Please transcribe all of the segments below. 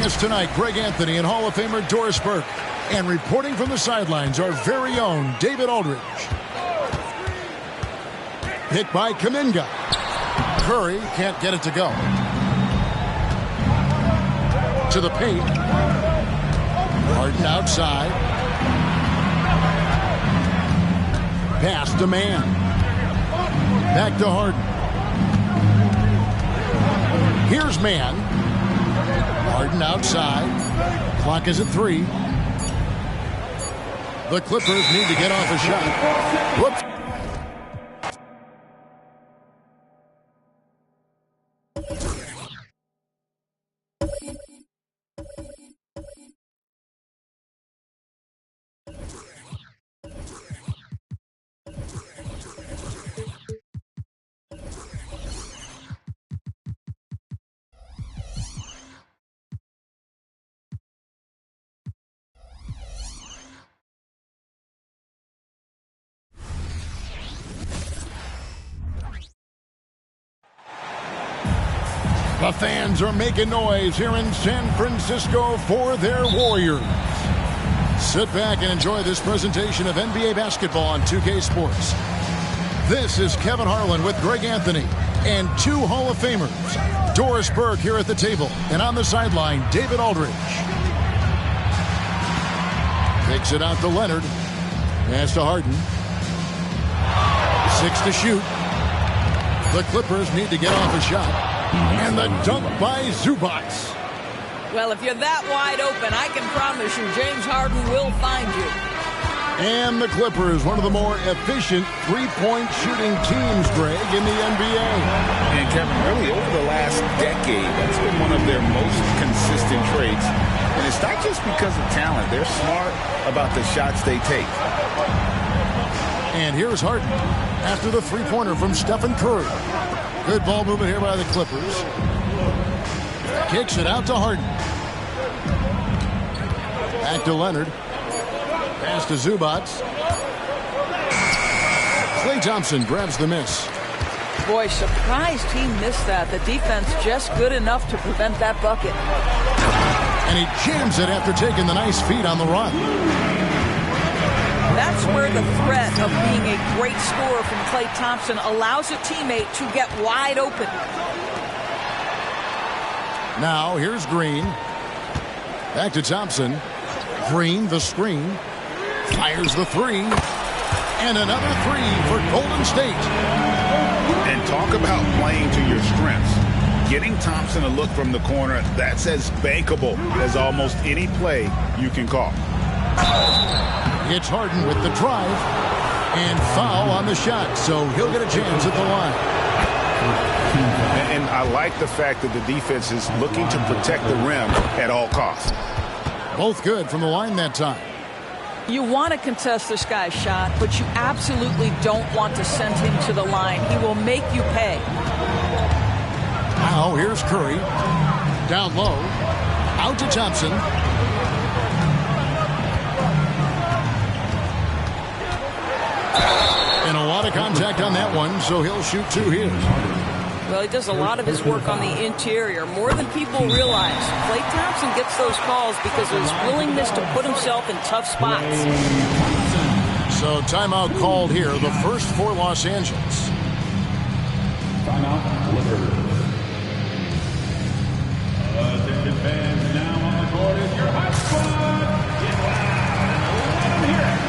us tonight, Greg Anthony and Hall of Famer Doris Burke. And reporting from the sidelines, our very own David Aldridge. Hit by Kuminga. Curry can't get it to go. To the paint. Harden outside. Pass to man. Back to Harden. Here's man. Harden outside. Clock is at 3. The Clippers need to get off a shot. Whoops. The fans are making noise here in San Francisco for their Warriors. Sit back and enjoy this presentation of NBA basketball on 2K Sports. This is Kevin Harlan with Greg Anthony and 2 Hall of Famers. Doris Burke here at the table, and on the sideline, David Aldridge. Takes it out to Leonard. Pass to Harden. 6 to shoot. The Clippers need to get off a shot. And the dunk by Zubac. Well, if you're that wide open, I can promise you James Harden will find you. And the Clippers, one of the more efficient three-point shooting teams, Greg, in the NBA. And Kevin, really over the last decade, that's been one of their most consistent traits. And it's not just because of talent. They're smart about the shots they take. And here's Harden after the three-pointer from Stephen Curry. Good ball movement here by the Clippers. Kicks it out to Harden. Back to Leonard. Pass to Zubac. Klay Thompson grabs the miss. Boy, surprised he missed that. The defense just good enough to prevent that bucket. And he jams it after taking the nice feed on the run. That's where the threat of being a great scorer from Klay Thompson allows a teammate to get wide open. Now here's Green. Back to Thompson. Green, the screen. Fires the 3. And another 3 for Golden State. And talk about playing to your strengths. Getting Thompson a look from the corner, that's as bankable as almost any play you can call. It's Harden with the drive and foul on the shot, so he'll get a chance at the line. And I like the fact that the defense is looking to protect the rim at all costs. Both good from the line that time. You want to contest this guy's shot, but you absolutely don't want to send him to the line. He will make you pay. Now here's Curry. Down low. Out to Thompson. And a lot of contact on that one, so he'll shoot 2 here. Well, he does a lot of his work on the interior, more than people realize. Klay Thompson gets those calls because of his willingness to put himself in tough spots. So timeout called here, the first for Los Angeles. Timeout delivered. Attention fans, now on the court is your hot squad. Get loud and hear it.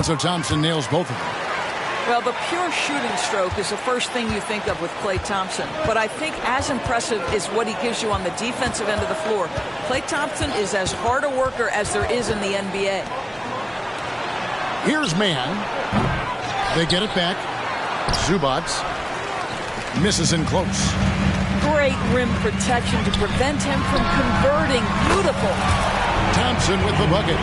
So Thompson nails both of them. Well, the pure shooting stroke is the first thing you think of with Klay Thompson. But I think as impressive is what he gives you on the defensive end of the floor. Klay Thompson is as hard a worker as there is in the NBA. Here's man. They get it back. Zubac misses in close. Great rim protection to prevent him from converting. Beautiful. Thompson with the bucket.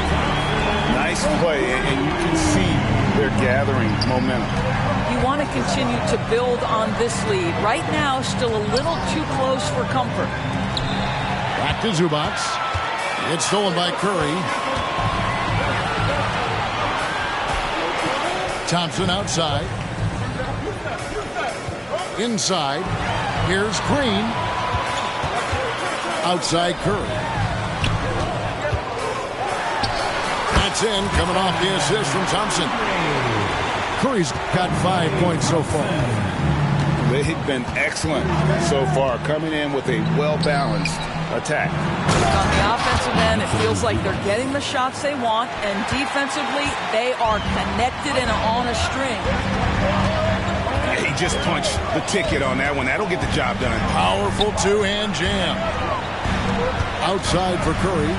Nice play, and you can see they're gathering momentum. You want to continue to build on this lead. Right now, still a little too close for comfort. Back to Zubac. It's stolen by Curry. Thompson outside. Inside. Here's Green. Outside Curry. That's in, coming off the assist from Thompson. Curry's got 5 points so far. They've been excellent so far, coming in with a well-balanced attack. On the offensive end, it feels like they're getting the shots they want, and defensively, they are connected and on a string. He just punched the ticket on that one. That'll get the job done. Powerful two-hand jam. Outside for Curry.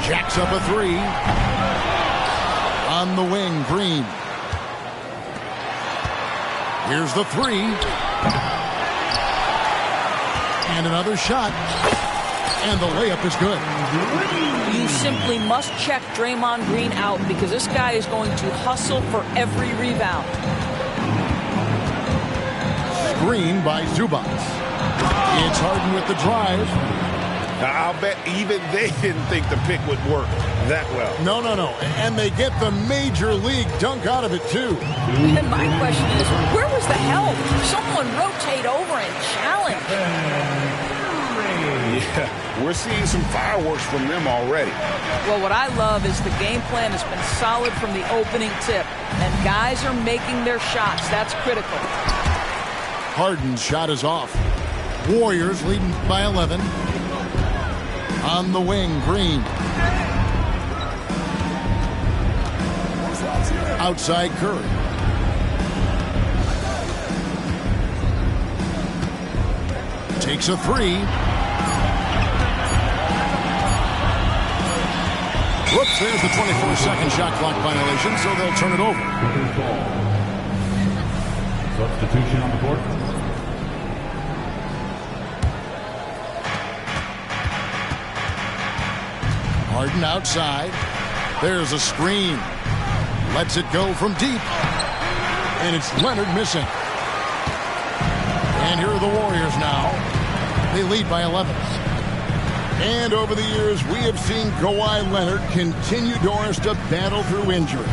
Jacks up a three. On the wing, Green. Here's the three. And another shot. And the layup is good. You simply must check Draymond Green out because this guy is going to hustle for every rebound. Screen by Zubac. It's Harden with the drive. I'll bet even they didn't think the pick would work that well. No. And they get the major league dunk out of it, too. And my question is, where was the help? Someone rotate over and challenge. Yeah, we're seeing some fireworks from them already. Well, what I love is the game plan has been solid from the opening tip. And guys are making their shots. That's critical. Harden's shot is off. Warriors leading by 11. On the wing, Green. Outside Curry. Takes a three. Whoops, there's the 24-second shot clock violation, so they'll turn it over. Substitution on the court. Harden outside. There's a screen. Lets it go from deep. And it's Leonard missing. And here are the Warriors now. They lead by 11. And over the years, we have seen Kawhi Leonard continue, Doris, to battle through injuries.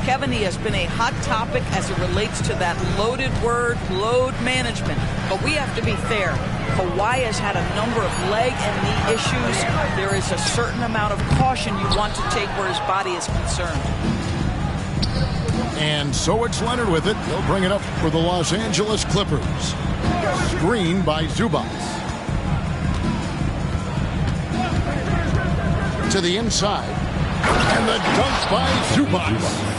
Kevin, he has been a hot topic as it relates to that loaded word, load management. But we have to be fair. Kawhi has had a number of leg and knee issues. There is a certain amount of caution you want to take where his body is concerned. And so it's Leonard with it. He'll bring it up for the Los Angeles Clippers. Screen by Zubac. To the inside. And the dunk by Zubac.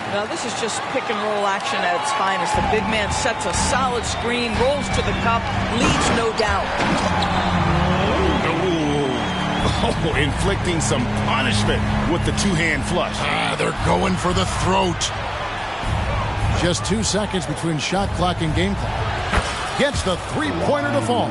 Now this is just pick and roll action at its finest. The big man sets a solid screen, rolls to the cup, leads no doubt. Oh, inflicting some punishment with the two-hand flush. They're going for the throat. Just 2 seconds between shot clock and game clock. Gets the three-pointer to fall.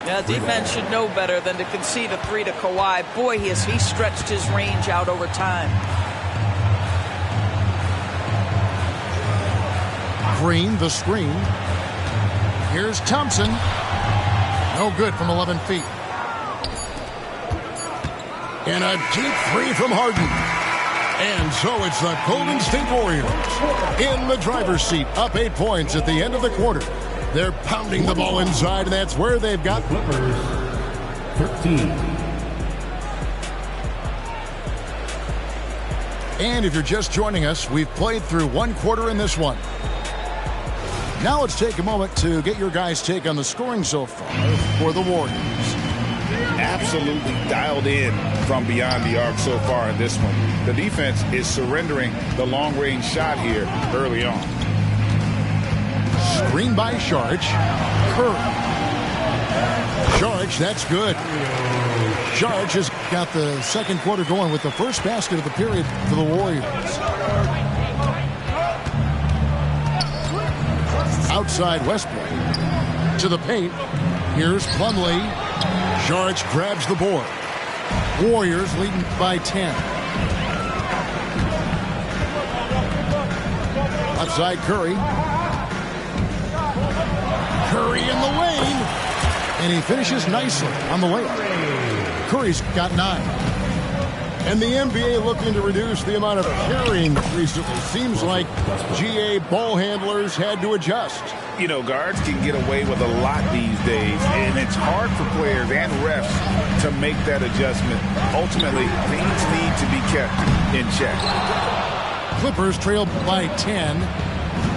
Yeah, defense should know better than to concede a three to Kawhi. Boy, he stretched his range out over time. Green, the screen. Here's Thompson. No good from 11 feet. And a deep three from Harden. And so it's the Golden State Warriors in the driver's seat, up 8 points at the end of the quarter. They're pounding the ball inside, and that's where they've got Clippers, 13. And if you're just joining us, we've played through one quarter in this one. Now let's take a moment to get your guys' take on the scoring so far for the Warriors. Absolutely dialed in from beyond the arc so far in this one. The defense is surrendering the long-range shot here early on. Screen by Saric. Curry. Saric, that's good. Saric has got the second quarter going with the first basket of the period for the Warriors. Outside Westbrook. To the paint. Here's Plumlee. Saric grabs the board. Warriors leading by 10. Outside Curry. Curry in the lane. And he finishes nicely on the layup. Curry's got 9. And the NBA looking to reduce the amount of carrying recently. Seems like GA ball handlers had to adjust. You know, guards can get away with a lot these days, and it's hard for players and refs to make that adjustment. Ultimately, things need to be kept in check. Clippers trail by 10.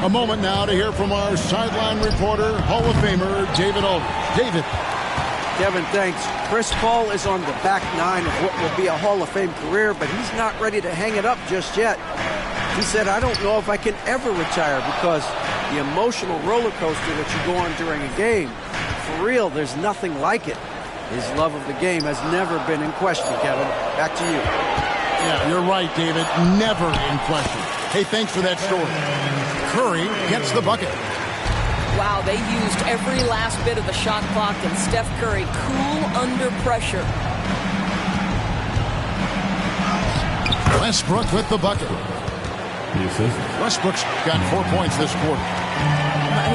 A moment now to hear from our sideline reporter, Hall of Famer David Aldridge. David. Kevin, thanks. Chris Paul is on the back 9 of what will be a Hall of Fame career, but he's not ready to hang it up just yet. He said, I don't know if I can ever retire because the emotional roller coaster that you go on during a game, for real, there's nothing like it. His love of the game has never been in question, Kevin. Back to you. Yeah, you're right, David. Never in question. Hey, thanks for that story. Curry gets the bucket. Wow, they used every last bit of the shot clock, and Steph Curry cool under pressure. Westbrook with the bucket. Westbrook's got 4 points this quarter.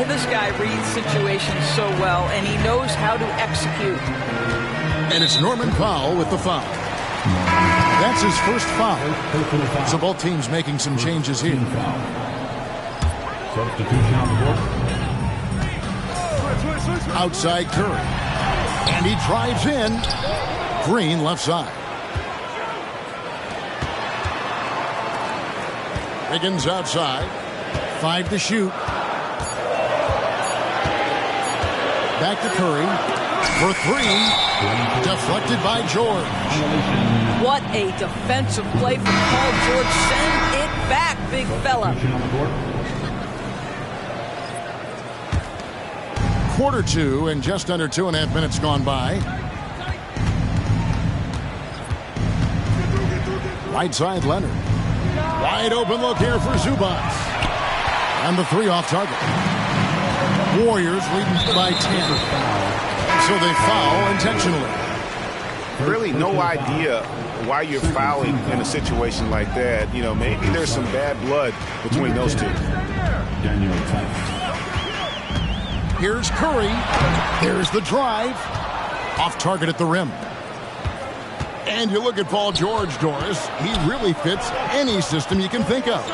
This guy reads situations so well, and he knows how to execute. And it's Norman Powell with the foul. That's his first foul. So both teams making some changes here. Substitution on the board. Outside Curry. And he drives in. Green left side. Wiggins outside. 5 to shoot. Back to Curry. For 3. Deflected by George. What a defensive play from Paul George. Send it back, big fella. Quarter 2 and just under 2.5 minutes gone by. Right side Leonard. Wide open look here for Zubac. And the 3 off target. Warriors leading by 10. So they foul intentionally. Really no idea why you're fouling in a situation like that. You know, maybe there's some bad blood between those two. Here's Curry. There's the drive. Off target at the rim. And you look at Paul George, Doris. He really fits any system you can think of.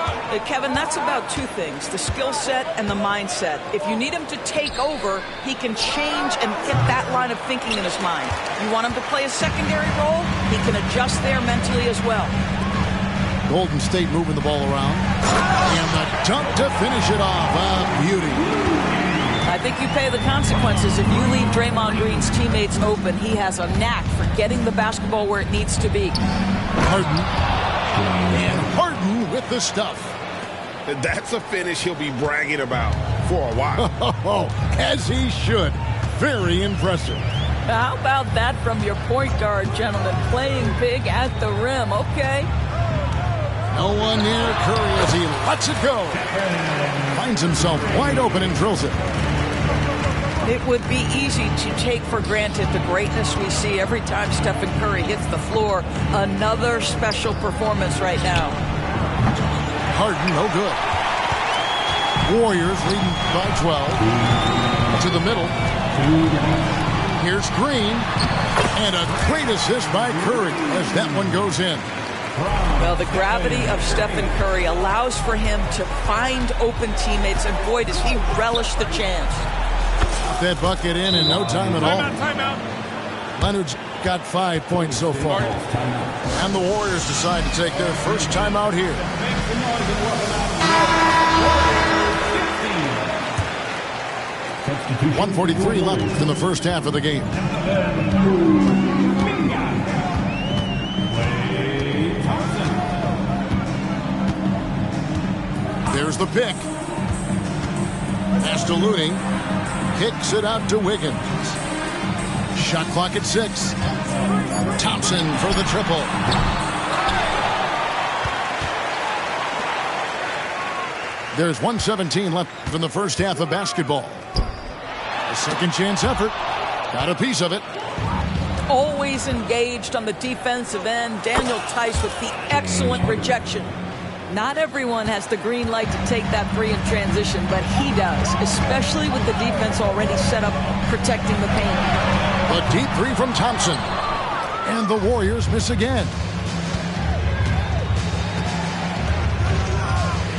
Kevin, that's about 2 things, the skill set and the mindset. If you need him to take over, he can change and get that line of thinking in his mind. You want him to play a secondary role, he can adjust there mentally as well. Golden State moving the ball around. And the dunk to finish it off. A beauty. I think you pay the consequences. If you leave Draymond Green's teammates open, he has a knack for getting the basketball where it needs to be. Harden. And Harden with the stuff. That's a finish he'll be bragging about for a while. As he should. Very impressive. How about that from your point guard, gentlemen? Playing big at the rim. Okay. No one near Curry as he lets it go. Finds himself wide open and drills it. It would be easy to take for granted the greatness we see every time Stephen Curry hits the floor. Another special performance right now. Harden, no good. Warriors leading by 12. To the middle. Here's Green. And a great assist by Curry as that one goes in. Well, the gravity of Stephen Curry allows for him to find open teammates, and boy, does he relish the chance. that bucket in no time at all. Timeout. Leonard's got 5 points so far. And the Warriors decide to take their first timeout here. 1:43 left in the first half of the game. There's the pick. Pass to Looney. Kicks it out to Wiggins. Shot clock at 6. Thompson for the triple. There's 1:17 left in the first half of basketball. A second chance effort. Got a piece of it. Always engaged on the defensive end. Daniel Theis with the excellent rejection. Not everyone has the green light to take that three in transition, but he does, especially with the defense already set up protecting the paint. A deep three from Thompson. And the Warriors miss again.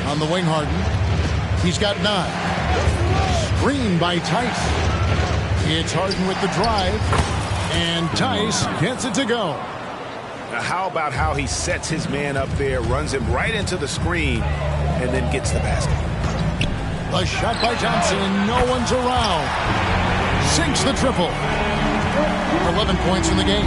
On the wing, Harden. He's got 9. Screen by Theis. It's Harden with the drive. And Theis gets it to go. Now, how about how he sets his man up there, runs him right into the screen, and then gets the basket. The shot by Thompson, and no one's around. Sinks the triple. 11 points in the game.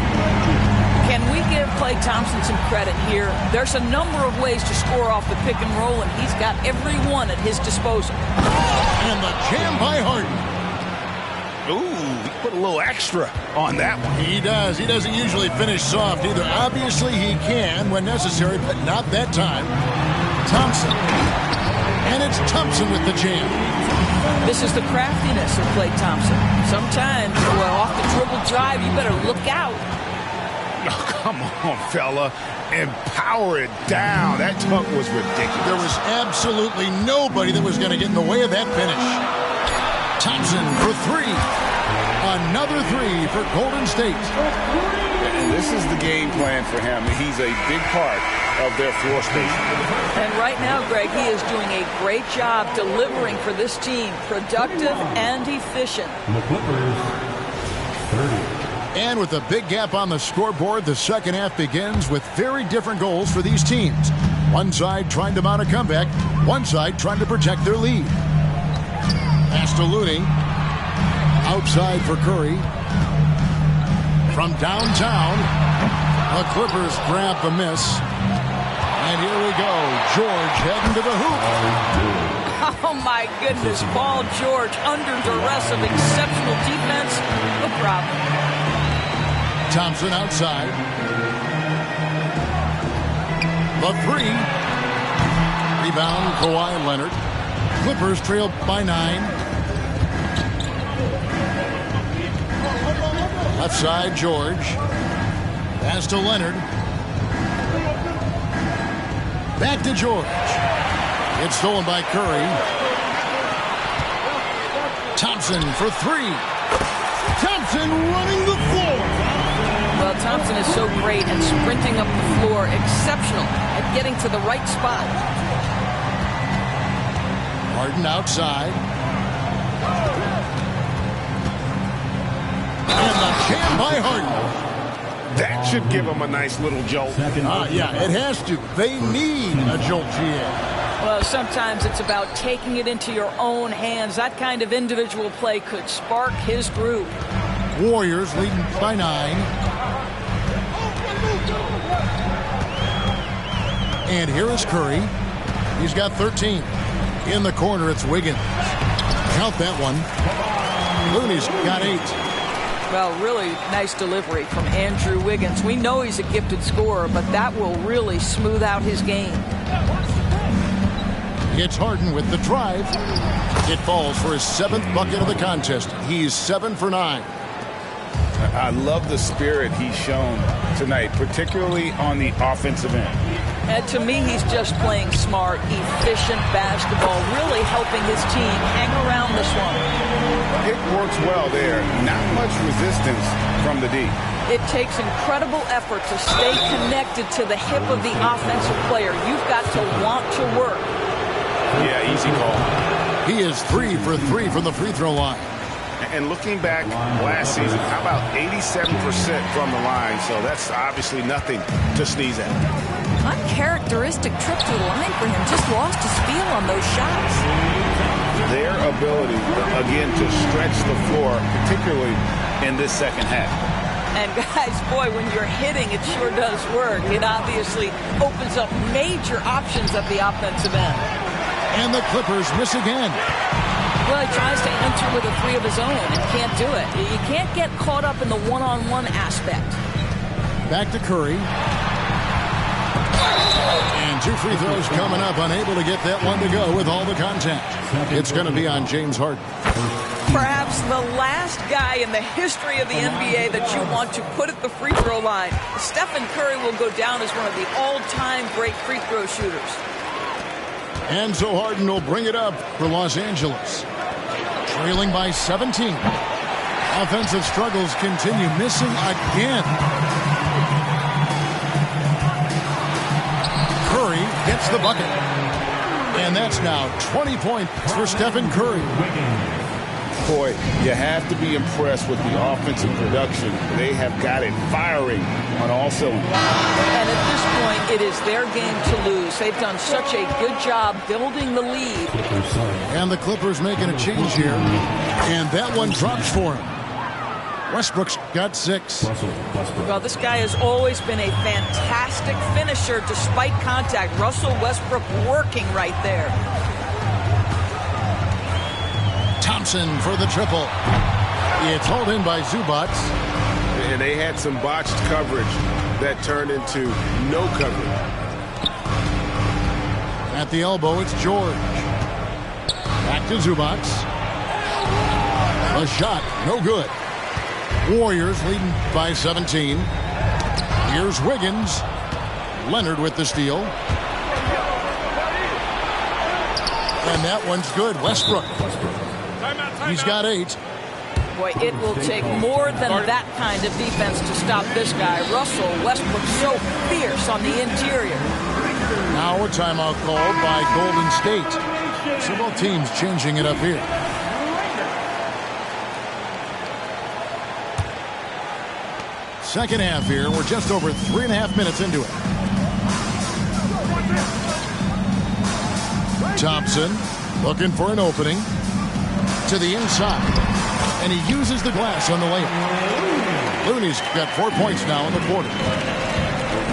Can we give Klay Thompson some credit here? There's a number of ways to score off the pick and roll, and he's got every one at his disposal. And the jam by Harden. Ooh, he put a little extra on that one. He does. He doesn't usually finish soft either. Obviously, he can when necessary, but not that time. Thompson. And it's Thompson with the jam. This is the craftiness of Klay Thompson. Sometimes, well, off the dribble drive, you better look out. Oh, come on, fella. And power it down. That dunk was ridiculous. There was absolutely nobody that was going to get in the way of that finish. Thompson for 3. Another 3 for Golden State. And this is the game plan for him. He's a big part of their floor station. And right now, Greg, he is doing a great job delivering for this team. Productive and efficient. The Clippers, 30. And with a big gap on the scoreboard, the second half begins with very different goals for these teams. One side trying to mount a comeback, one side trying to protect their lead. Pass to Looney. Outside for Curry. From downtown, the Clippers grab the miss. And here we go. George heading to the hoop. Oh, my goodness. Paul George under duress of exceptional defense. No problem. Thompson outside. The 3. Rebound, Kawhi Leonard. Clippers trail by 9. Left side, George. Pass to Leonard. Back to George. It's stolen by Curry. Thompson for 3. Thompson running the floor. Well, Thompson is so great at sprinting up the floor. Exceptional at getting to the right spot. Harden outside. And the jam by Harden. That should give them a nice little jolt. Yeah, it has to. They need a jolt, GA. Well, sometimes it's about taking it into your own hands. That kind of individual play could spark his group. Warriors leading by 9. And here is Curry. He's got 13. In the corner, it's Wiggins. Count that one. Looney's got 8. Well, really nice delivery from Andrew Wiggins. We know he's a gifted scorer, but that will really smooth out his game. It's Harden with the drive. It falls for his 7th bucket of the contest. He's 7 for 9. I love the spirit he's shown tonight, particularly on the offensive end. And to me, he's just playing smart, efficient basketball, really helping his team hang around this one. It works well there. Not much resistance from the D. It takes incredible effort to stay connected to the hip of the offensive player. You've got to want to work. Yeah, easy call. He is 3 for 3 from the free throw line. And looking back last season, how about 87% from the line? So that's obviously nothing to sneeze at. Uncharacteristic trip to the line for him. Just lost his feel on those shots. Their ability, again, to stretch the floor, particularly in this second half. And guys, boy, when you're hitting, it sure does work. It obviously opens up major options at the offensive end. And the Clippers miss again. Well, he tries to answer with a three of his own and can't do it. You can't get caught up in the one-on-one aspect. Back to Curry. And 2 free throws coming up, unable to get that one to go with all the contact. It's going to be on James Harden. Perhaps the last guy in the history of the NBA that you want to put at the free throw line. Stephen Curry will go down as one of the all-time great free throw shooters. And so Harden will bring it up for Los Angeles. Trailing by 17. Offensive struggles continue, missing again. Curry gets the bucket. And that's now 20 points for Stephen Curry. Boy, you have to be impressed with the offensive production. They have got it firing on all cylinders. And at this point, it is their game to lose. They've done such a good job building the lead. And the Clippers making a change here. And that one drops for him. Westbrook's got 6. Well, this guy has always been a fantastic finisher despite contact. Russell Westbrook working right there. Thompson for the triple. It's hauled in by Zubac. And they had some botched coverage that turned into no coverage. At the elbow, it's George. Back to Zubac. A shot, no good. Warriors leading by 17. Here's Wiggins. Leonard with the steal. And that one's good. Westbrook. He's got 8. Boy, it will take more than that kind of defense to stop this guy. Russell Westbrook so fierce on the interior. Now a timeout called by Golden State. So both teams changing it up here. Second half here. We're just over 3.5 minutes into it. Thompson looking for an opening. To the inside. And he uses the glass on the layup. Looney's got 4 points now in the quarter.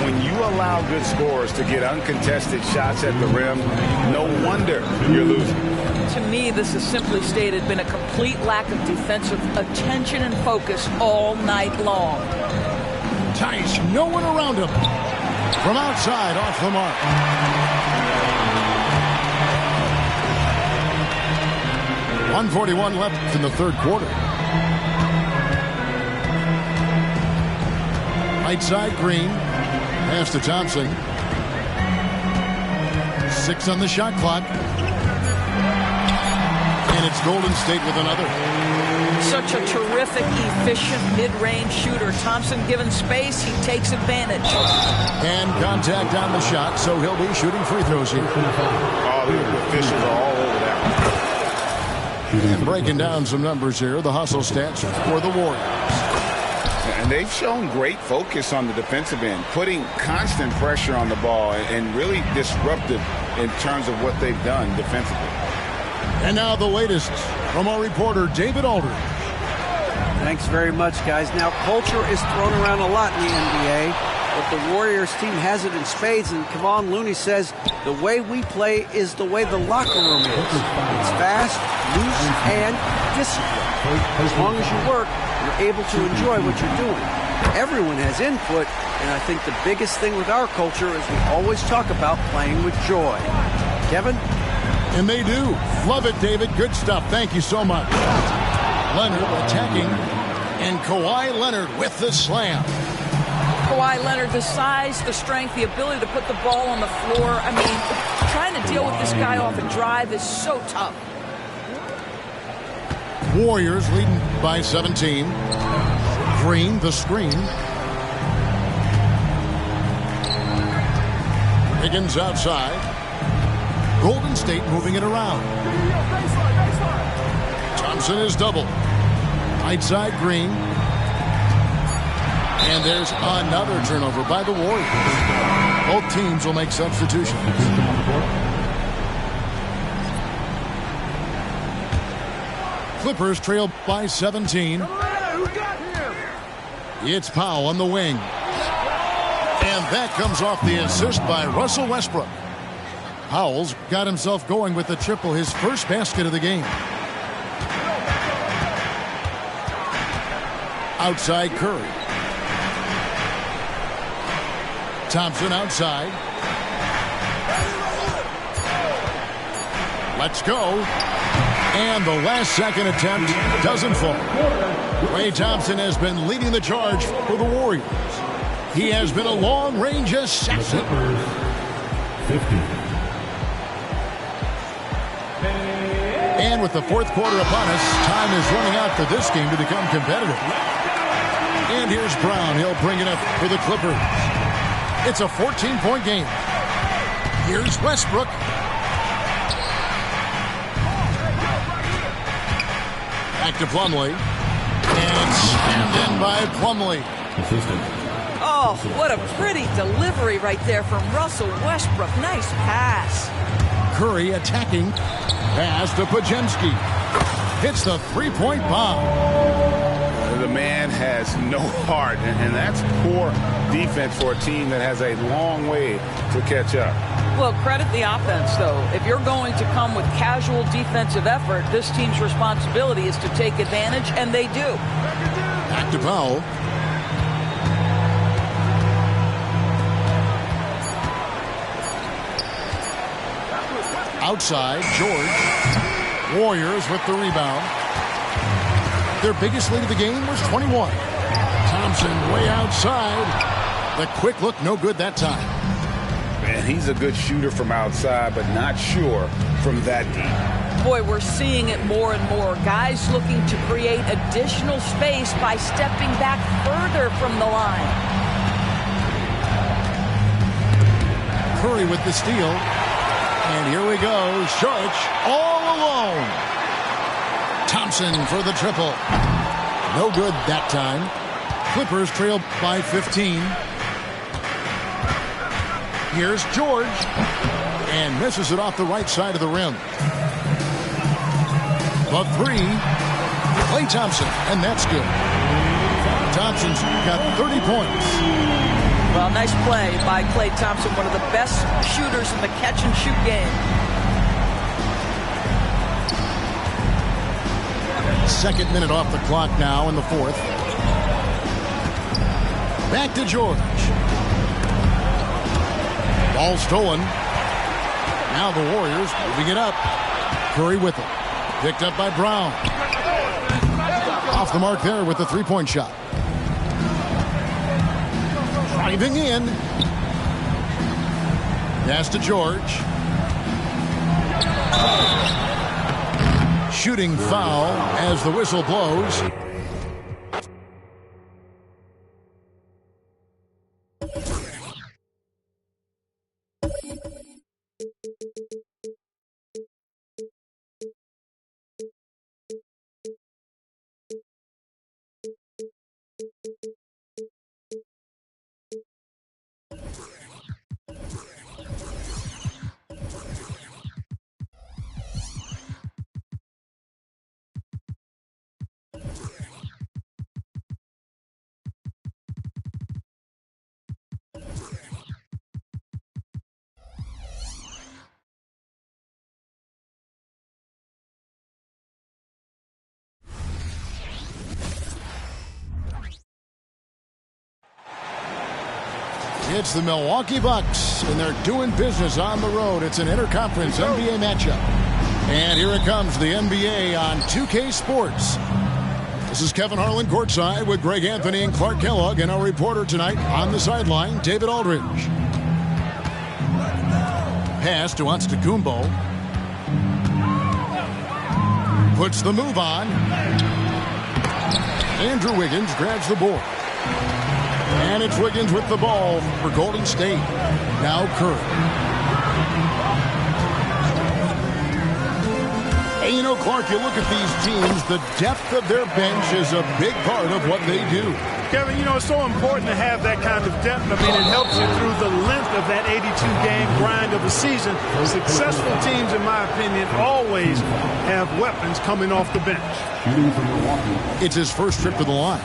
When you allow good scorers to get uncontested shots at the rim, no wonder you're losing. To me, this has simply stated been a complete lack of defensive attention and focus all night long. Tice, no one around him. From outside, off the mark. .141 left in the third quarter. Right side, Green. Pass to Thompson. 6 on the shot clock. And it's Golden State with another. Such a terrific, efficient mid-range shooter. Thompson given space, he takes advantage. And contact on the shot, so he'll be shooting free throws here. Oh, the officials are all over that. And breaking down some numbers here, the hustle stats for the Warriors. And they've shown great focus on the defensive end, putting constant pressure on the ball and really disruptive in terms of what they've done defensively. And now the latest from our reporter, David Aldridge. Thanks very much, guys. Now, culture is thrown around a lot in the NBA, but the Warriors team has it in spades, and Kevon Looney says the way we play is the way the locker room is. It's fast, loose, and disciplined. As long as you work, you're able to enjoy what you're doing. Everyone has input, and I think the biggest thing with our culture is we always talk about playing with joy. Kevin? And they do. Love it, David. Good stuff. Thank you so much. Leonard attacking, and Kawhi Leonard with the slam. Kawhi Leonard, the size, the strength, the ability to put the ball on the floor. I mean, trying to deal with this guy off a drive is so tough. Warriors leading by 17. Green, the screen. Higgins outside. Golden State moving it around. Thompson is double. Right side, Green. And there's another turnover by the Warriors. Both teams will make substitutions. Clippers trail by 17. It's Powell on the wing. And that comes off the assist by Russell Westbrook. Powell's got himself going with the triple, his first basket of the game. Outside Curry. Thompson outside. Let's go. And the last second attempt doesn't fall. Klay Thompson has been leading the charge for the Warriors. He has been a long-range assassin. 50. And with the fourth quarter upon us, time is running out for this game to become competitive. And here's Brown. He'll bring it up for the Clippers. It's a 14-point game. Here's Westbrook. Back to Plumlee. And slammed in by Plumlee. Oh, what a pretty delivery right there from Russell Westbrook. Nice pass. Curry attacking. Pass to Podziemski. Hits the three-point bomb. The man has no heart, and that's poor defense for a team that has a long way to catch up. Well, credit the offense, though. If you're going to come with casual defensive effort, this team's responsibility is to take advantage, and they do. Back to Powell. Outside, George. Warriors with the rebound. Their biggest lead of the game was 21. Thompson way outside. The quick look, no good that time. Man, he's a good shooter from outside, but not sure from that deep. Boy, we're seeing it more and more. Guys looking to create additional space by stepping back further from the line. Curry with the steal. And here we go. Saric all alone. Thompson for the triple. No good that time. Clippers trail by 15. Here's George. And misses it off the right side of the rim. The three. Klay Thompson. And that's good. Thompson's got 30 points. Well, nice play by Klay Thompson, one of the best shooters in the catch-and-shoot game. Second minute off the clock now in the fourth. Back to George. Ball stolen. Now the Warriors moving it up. Curry with it. Picked up by Brown. Off the mark there with the three-point shot. Driving in. Pass to George. Shooting foul as the whistle blows. It's the Milwaukee Bucks, and they're doing business on the road. It's an interconference NBA matchup. And here it comes, the NBA on 2K Sports. This is Kevin Harlan courtside with Greg Anthony and Clark Kellogg, and our reporter tonight on the sideline, David Aldridge. Pass to Antetokounmpo. Puts the move on. Andrew Wiggins grabs the board. And it's Wiggins with the ball for Golden State. Now Curry. Hey, you know, Clark, you look at these teams, the depth of their bench is a big part of what they do. Kevin, you know, it's so important to have that kind of depth. I mean, it helps you through the length of that 82-game grind of a season. Successful teams, in my opinion, always have weapons coming off the bench. It's his first trip to the line.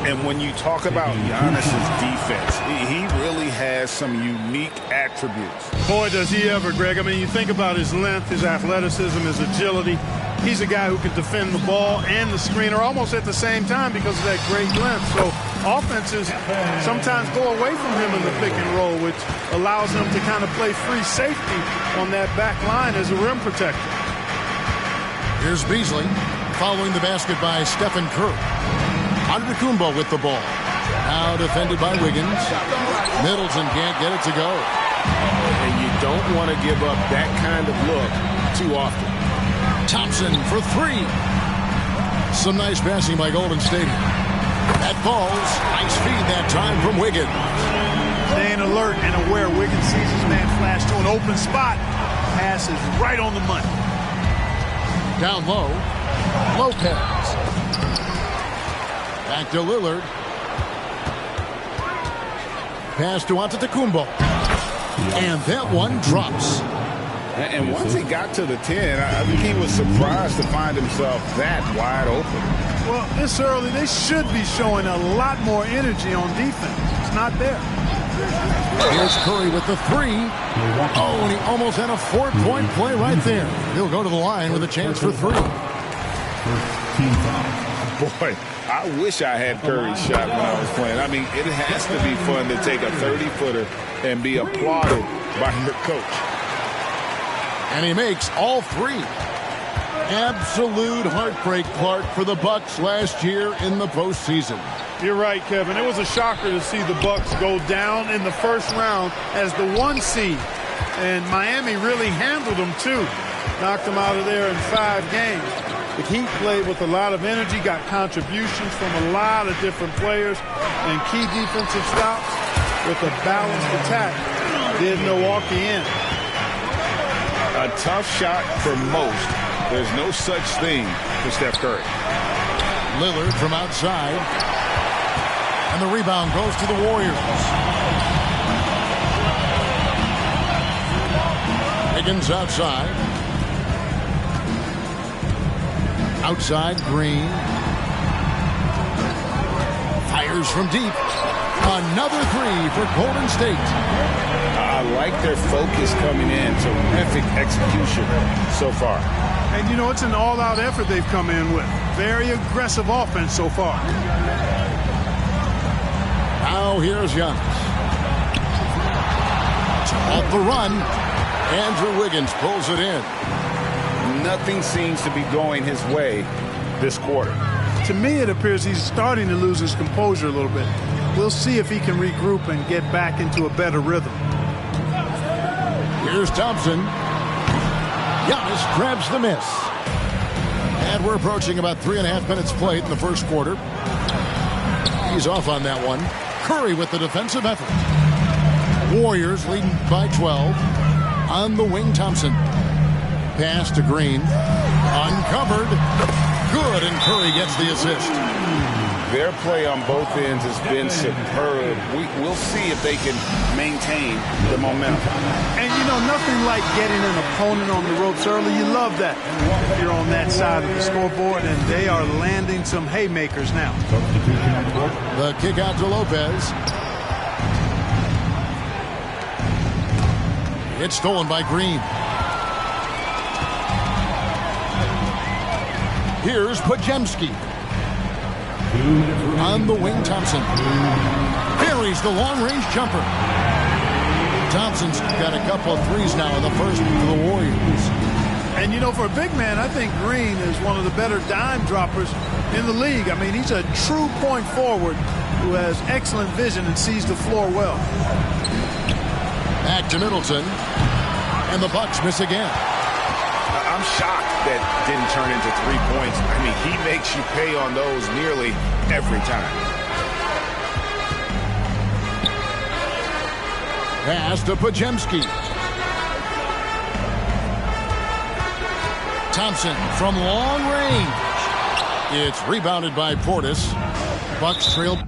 And when you talk about Giannis's defense, he really has some unique attributes. Boy, does he ever, Greg. I mean, you think about his length, his athleticism, his agility. He's a guy who can defend the ball and the screener almost at the same time because of that great length. So offenses sometimes go away from him in the pick and roll, which allows him to kind of play free safety on that back line as a rim protector. Here's Beasley following the basket by Stephen Curry. Antetokounmpo with the ball. Now defended by Wiggins. Middleton can't get it to go. And you don't want to give up that kind of look too often. Thompson for three. Some nice passing by Golden State. That falls. Nice feed that time from Wiggins. Staying alert and aware. Wiggins sees his man flash to an open spot. Pass is right on the money. Down low. Lopez. Back to Lillard. Pass to Antetokounmpo. And that one drops. And once he got to the 10, I think he was surprised to find himself that wide open. Well, this early, they should be showing a lot more energy on defense. It's not there. Here's Curry with the three. Oh, and he almost had a 4-point play right there. He'll go to the line with a chance for three. Boy, I wish I had Curry's shot when I was playing. I mean, it has to be fun to take a 30-footer and be applauded by your coach. And he makes all three. Absolute heartbreak, Clark, for the Bucks last year in the postseason. You're right, Kevin. It was a shocker to see the Bucks go down in the first round as the 1 seed. And Miami really handled them, too. Knocked them out of there in 5 games. The Heat played with a lot of energy, got contributions from a lot of different players, and key defensive stops with a balanced attack did Milwaukee in. A tough shot for most. There's no such thing for Steph Curry. Lillard from outside. And the rebound goes to the Warriors. Higgins outside. Outside, Green. Fires from deep. Another three for Golden State. I like their focus coming in. Terrific execution so far. And, you know, it's an all-out effort they've come in with. Very aggressive offense so far. Now here's Giannis. Off the run. Andrew Wiggins pulls it in. Nothing seems to be going his way this quarter. To me, it appears he's starting to lose his composure a little bit. We'll see if he can regroup and get back into a better rhythm. Here's Thompson. Giannis grabs the miss. And we're approaching about 3.5 minutes played in the first quarter. He's off on that one. Curry with the defensive effort. Warriors leading by 12. On the wing, Thompson. Pass to Green. Uncovered. Good, and Curry gets the assist. Their play on both ends has been superb. We'll see if they can maintain the momentum. And, you know, nothing like getting an opponent on the ropes early. You love that. You're on that side of the scoreboard, and they are landing some haymakers now. The kick out to Lopez. It's stolen by Green. Here's Podziemski. On the wing, Thompson. Buries the long-range jumper. Thompson's got a couple of threes now in the first for the Warriors. And, you know, for a big man, I think Green is one of the better dime droppers in the league. I mean, he's a true point forward who has excellent vision and sees the floor well. Back to Middleton. And the Bucks miss again. I'm shocked that didn't turn into 3 points. I mean, he makes you pay on those nearly every time. Pass to Podziemski. Thompson from long range. It's rebounded by Portis. Bucks trail.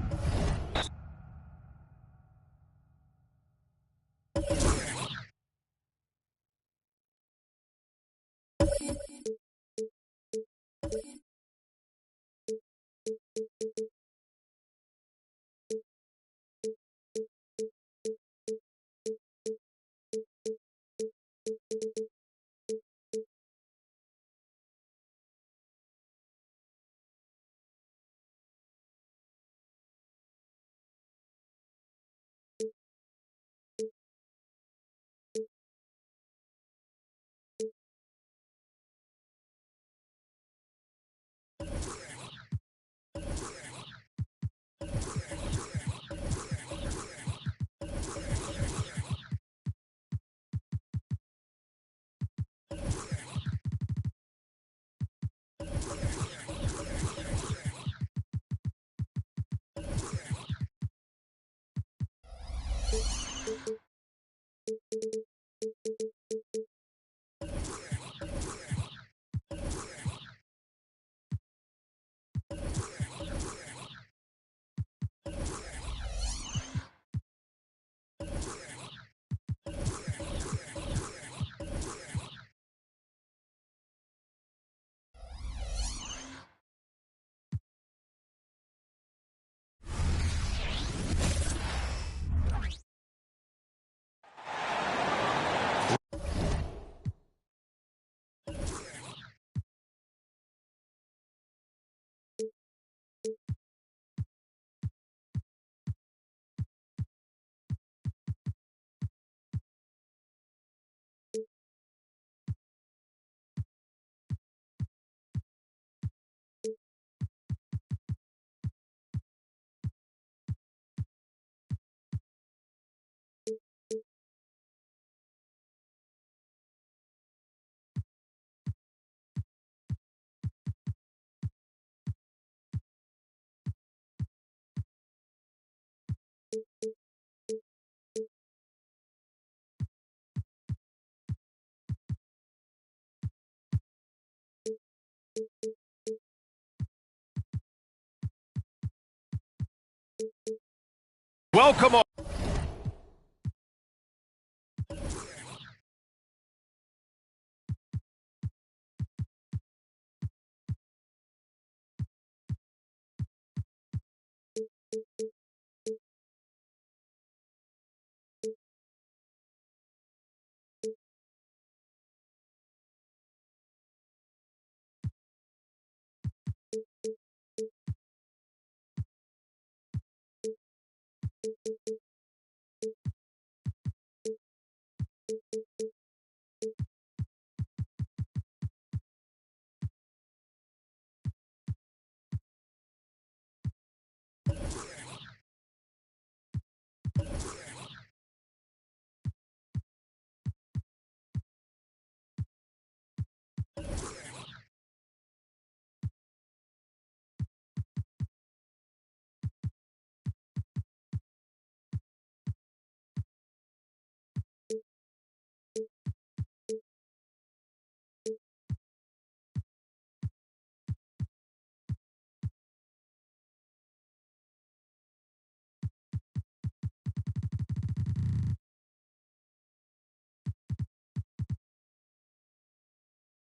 Welcome on.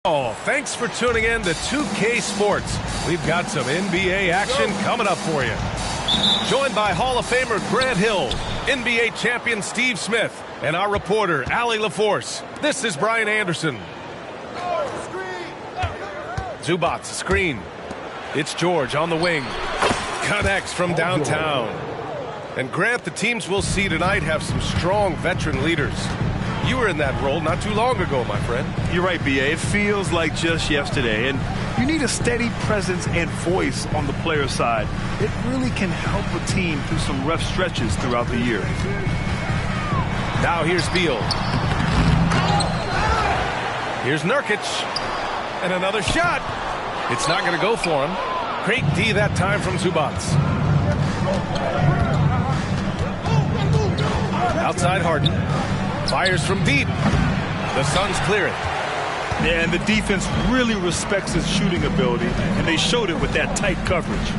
Oh, thanks for tuning in to 2K Sports. We've got some NBA action coming up for you. Joined by Hall of Famer Grant Hill, NBA champion Steve Smith, and our reporter, Allie LaForce. This is Brian Anderson. Zubac, screen. It's George on the wing. Connects from downtown. And Grant, the teams we'll see tonight have some strong veteran leaders. You were in that role not too long ago, my friend. You're right, B.A. It feels like just yesterday. And you need a steady presence and voice on the player side. It really can help a team through some rough stretches throughout the year. Now here's Beal. Here's Nurkic. And another shot. It's not going to go for him. Great D that time from Zubac. Outside Harden. Fires from deep. The Suns clear it. Yeah, and the defense really respects his shooting ability, and they showed it with that tight coverage.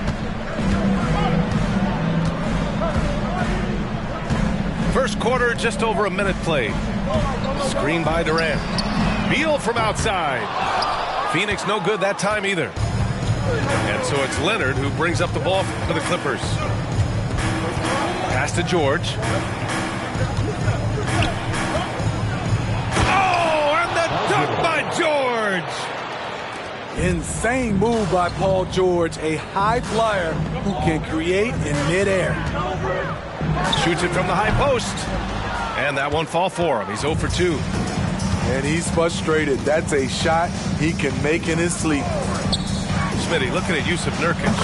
First quarter, just over a minute played. Screen by Durant. Beal from outside. Phoenix no good that time either. And so it's Leonard who brings up the ball for the Clippers. Pass to George. Oh, and the dunk by George! Insane move by Paul George, a high flyer who can create in midair. Shoots it from the high post. And that won't fall for him. He's 0 for 2. And he's frustrated. That's a shot he can make in his sleep. Smitty looking at Jusuf Nurkic.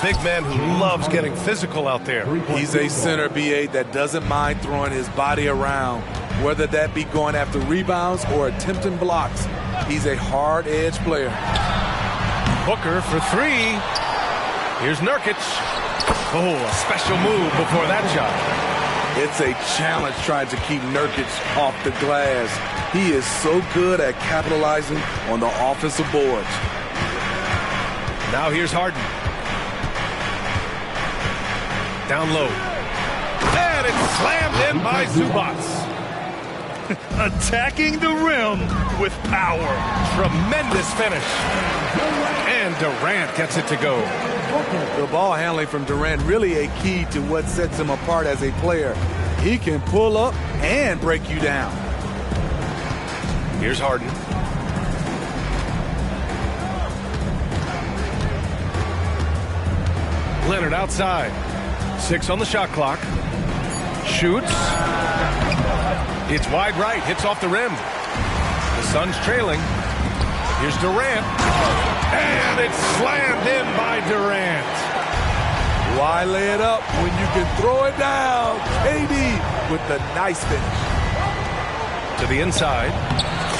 Big man who loves getting physical out there. He's a center, BA, that doesn't mind throwing his body around, whether that be going after rebounds or attempting blocks. He's a hard-edge player. Booker for 3. Here's Nurkic. Oh, a special move before that shot. It's a challenge trying to keep Nurkic off the glass. He is so good at capitalizing on the offensive boards. Now here's Harden. Down low. And it's slammed in by Zubac. Attacking the rim with power. Tremendous finish. And Durant gets it to go. The ball handling from Durant really a key to what sets him apart as a player. He can pull up and break you down. Here's Harden. Leonard outside. 6 on the shot clock. Shoots. It's wide right. Hits off the rim. The Suns trailing. Here's Durant. And it's slammed in by Durant. Why lay it up when you can throw it down? KD with the nice finish. To the inside.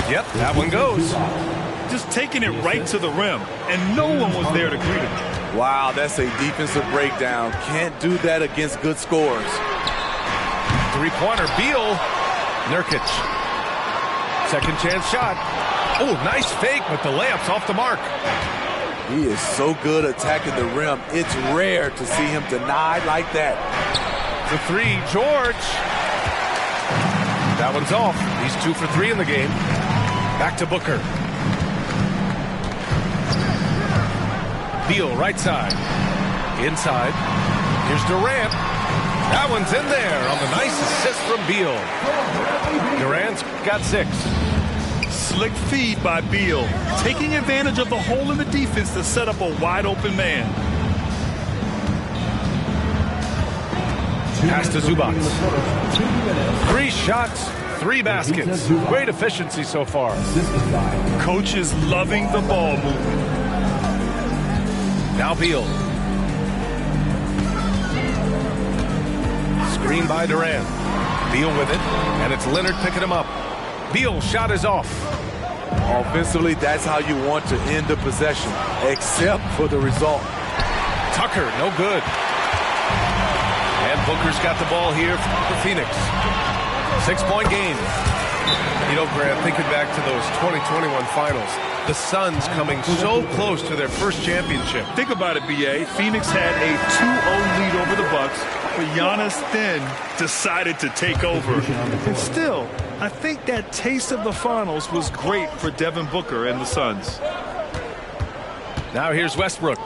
Yep, that one goes. Just taking it right to the rim, and no one was there to greet him. Wow, that's a defensive breakdown. Can't do that against good scores. Three-pointer, Beal. Nurkic. Second chance shot. Oh, nice fake, but the layup's off the mark. He is so good attacking the rim. It's rare to see him denied like that. The 3, George. That one's off. He's 2 for 3 in the game. Back to Booker. Beal, right side. Inside. Here's Durant. That one's in there on the nice assist from Beal. Durant's got 6. Slick feed by Beal, taking advantage of the hole in the defense to set up a wide-open man. Pass to Zubac. 3 shots, 3 baskets. Great efficiency so far. Coach is loving the ball movement. Now Beal. Screen by Durant. Beal with it, and it's Leonard picking him up. Beal's shot is off. Offensively, that's how you want to end the possession, except for the result. Tucker, no good. And Booker's got the ball here for Phoenix. 6-point game. You know, Grant, thinking back to those 2021 finals, the Suns coming so close to their first championship. Think about it, B.A. Phoenix had a 2-0 lead over the Bucks, but Giannis then decided to take over. And still, I think that taste of the finals was great for Devin Booker and the Suns. Now here's Westbrook.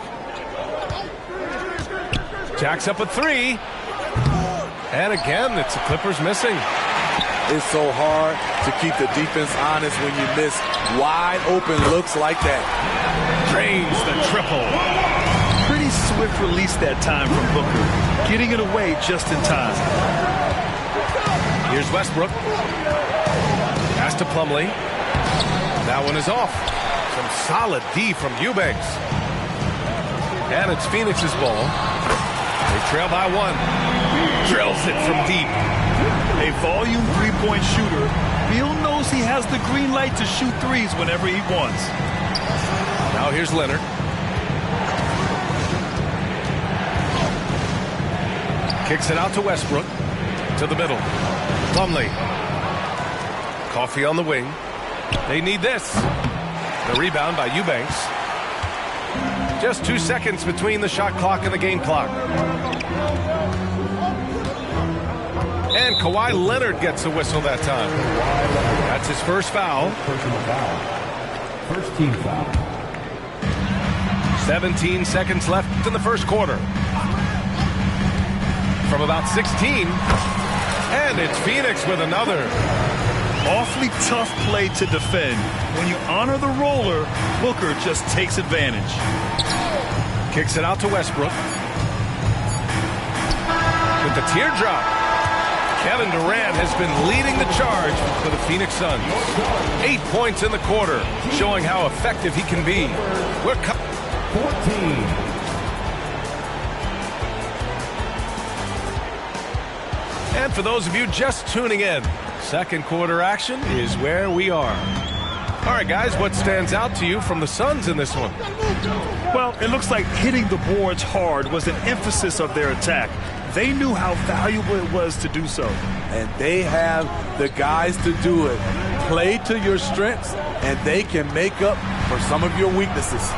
Jacks up a 3. And again, it's the Clippers missing. It's so hard to keep the defense honest when you miss wide open looks like that. Drains the triple. Pretty swift release that time from Booker, getting it away just in time. Here's Westbrook. Pass to Plumlee. That one is off. Some solid D from Eubanks. And it's Phoenix's ball. They trail by 1. Drills it from deep. A volume three-point shooter. Beal knows he has the green light to shoot threes whenever he wants. Now here's Leonard. Kicks it out to Westbrook. To the middle. Plumlee. Coffee on the wing. They need this. The rebound by Eubanks. Just 2 seconds between the shot clock and the game clock. And Kawhi Leonard gets a whistle that time. That's his first foul. First team foul. 17 seconds left in the first quarter. From about 16. And it's Phoenix with another. Awfully tough play to defend. When you honor the roller, Booker just takes advantage. Kicks it out to Westbrook. With the teardrop. Kevin Durant has been leading the charge for the Phoenix Suns. 8 points in the quarter, showing how effective he can be. We're 14. And for those of you just tuning in, second quarter action is where we are. All right, guys, what stands out to you from the Suns in this one? Well, it looks like hitting the boards hard was an emphasis of their attack. They knew how valuable it was to do so. And they have the guys to do it. Play to your strengths, and they can make up for some of your weaknesses.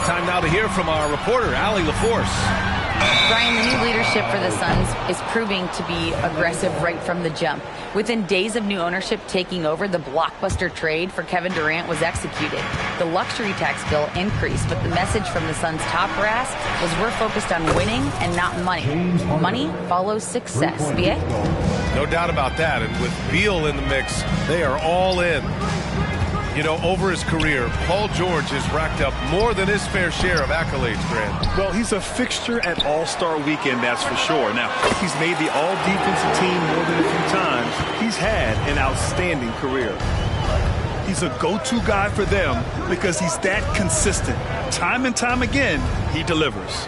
Time now to hear from our reporter, Allie LaForce. Brian, the new leadership for the Suns is proving to be aggressive right from the jump. Within days of new ownership taking over, the blockbuster trade for Kevin Durant was executed. The luxury tax bill increased, but the message from the Suns' top brass was we're focused on winning and not money. Money follows success. B.A.? No doubt about that. And with Beal in the mix, they are all in. You know, over his career, Paul George has racked up more than his fair share of accolades, Grant. Well, he's a fixture at All-Star Weekend, that's for sure. Now, he's made the All-Defensive team more than a few times. He's had an outstanding career. He's a go-to guy for them because he's that consistent. Time and time again, he delivers.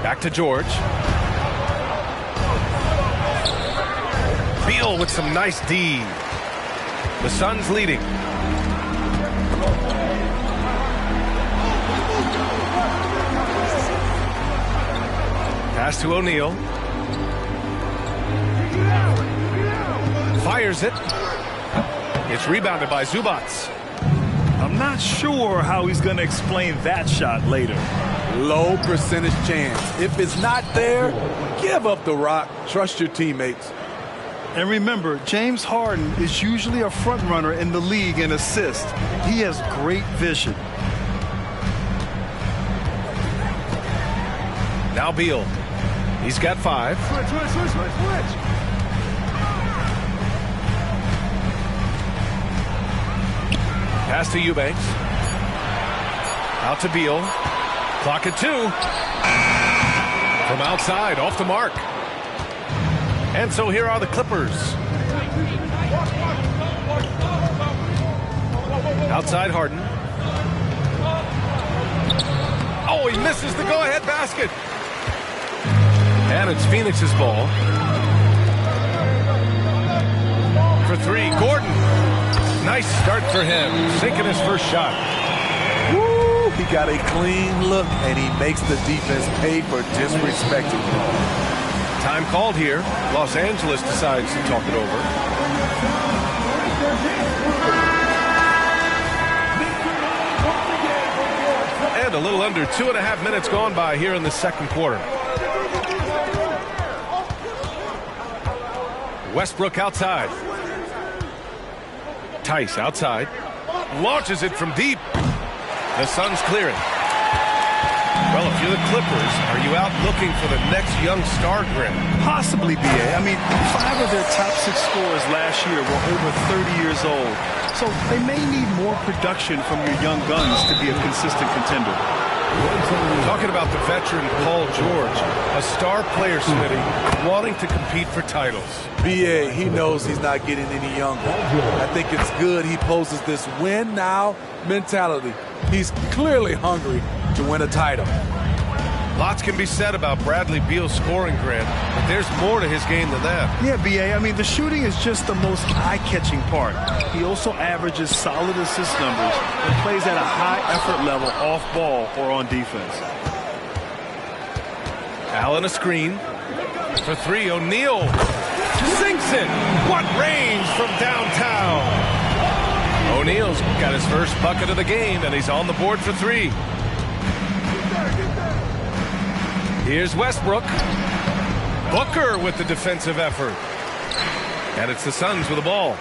Back to George. Beal with some nice D. The Suns leading. Pass to O'Neal. Fires it. It's rebounded by Zubats. I'm not sure how he's going to explain that shot later. Low percentage chance. If it's not there, give up the rock. Trust your teammates. And remember, James Harden is usually a front runner in the league in assists. He has great vision. Now Beal. He's got 5. Switch. Pass to Eubanks. Out to Beal. Clock at 2. From outside, off the mark. And so here are the Clippers. Outside Harden. Oh, he misses the go-ahead basket. And it's Phoenix's ball. For 3, Gordon. Nice start for him, sinking his first shot. Woo, he got a clean look, and he makes the defense pay for disrespecting him. Time called here. Los Angeles decides to talk it over. And a little under 2.5 minutes gone by here in the second quarter. Westbrook outside. Tice outside. Launches it from deep. The Suns clear it. Well, if you're the Clippers, are you out looking for the next young star, Grant? Possibly, B.A. I mean, 5 of their top 6 scorers last year were over 30 years old. So they may need more production from your young guns to be a consistent contender. Talking about the veteran Paul George, a star player, Smitty, wanting to compete for titles. B.A., he knows he's not getting any younger. I think it's good he poses this win-now mentality. He's clearly hungry to win a title. Lots can be said about Bradley Beal's scoring, Grant, but there's more to his game than that. Yeah, B.A., I mean, the shooting is just the most eye-catching part. He also averages solid assist numbers and plays at a high effort level off ball or on defense. Allen a screen. For three, O'Neal sinks it. What range from downtown. O'Neal's got his first bucket of the game, and he's on the board for three. Here's Westbrook. Booker with the defensive effort. And it's the Suns with the ball.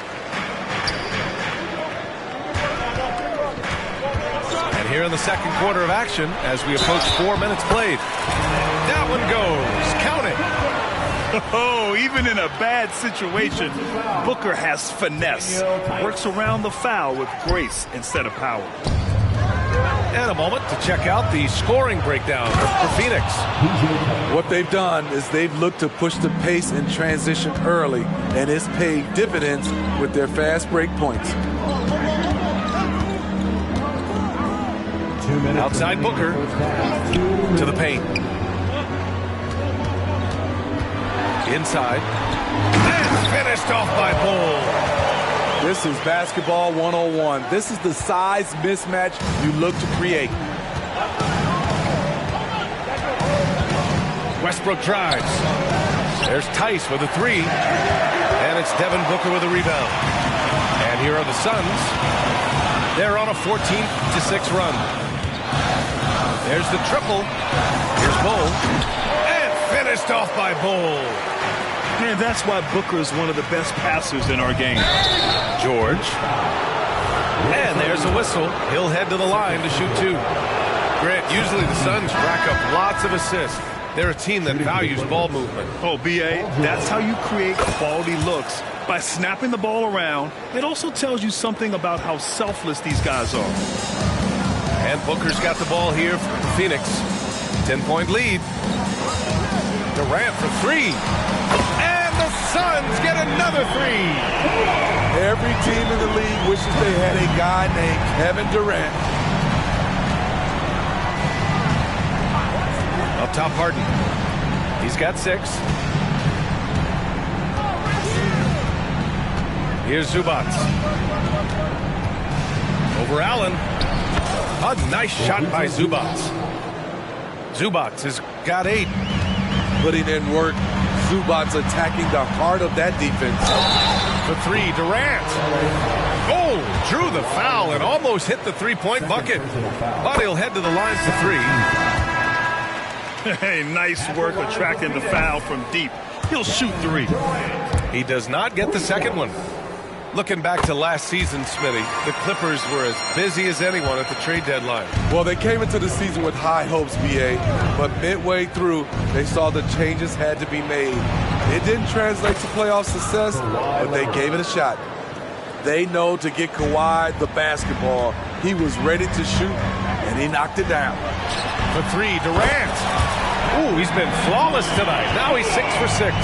And here in the second quarter of action, as we approach 4 minutes played. That one goes. Count it. Oh, even in a bad situation, Booker has finesse. Works around the foul with grace instead of power. And a moment to check out the scoring breakdown for Phoenix. What they've done is they've looked to push the pace in transition early, and it's paid dividends with their fast break points. Outside Booker to the paint. Inside. And finished off by Bull. This is basketball 101. This is the size mismatch you look to create. Westbrook drives. There's Tice with a three. And it's Devin Booker with a rebound. And here are the Suns. They're on a 14-6 run. There's the triple. Here's Bull. And finished off by Bull. And that's why Booker is one of the best passers in our game. George. And there's a whistle. He'll head to the line to shoot two. Grant, usually the Suns rack up lots of assists. They're a team that values ball movement. Oh, B.A., that's how you create quality looks. By snapping the ball around, it also tells you something about how selfless these guys are. And Booker's got the ball here for Phoenix. 10-point lead. Durant for three. And the Suns get another three. Every team in the league wishes they had a guy named Kevin Durant. Up top, Harden. He's got 6. Here's Zubats. Over Allen. A nice shot by Zubats. Zubats has got 8. Putting in work. Zubats attacking the heart of that defense. For three, Durant. Oh, drew the foul and almost hit the three-point bucket. But he'll head to the line for three. Hey, nice work attracting the foul from deep. He'll shoot three. He does not get the second one. Looking back to last season, Smitty, the Clippers were as busy as anyone at the trade deadline. Well, they came into the season with high hopes, B.A., but midway through, they saw the changes had to be made. It didn't translate to playoff success, but they gave it a shot. They know to get Kawhi the basketball. He was ready to shoot, and he knocked it down. For three, Durant. Ooh, he's been flawless tonight. Now he's 6 for 6.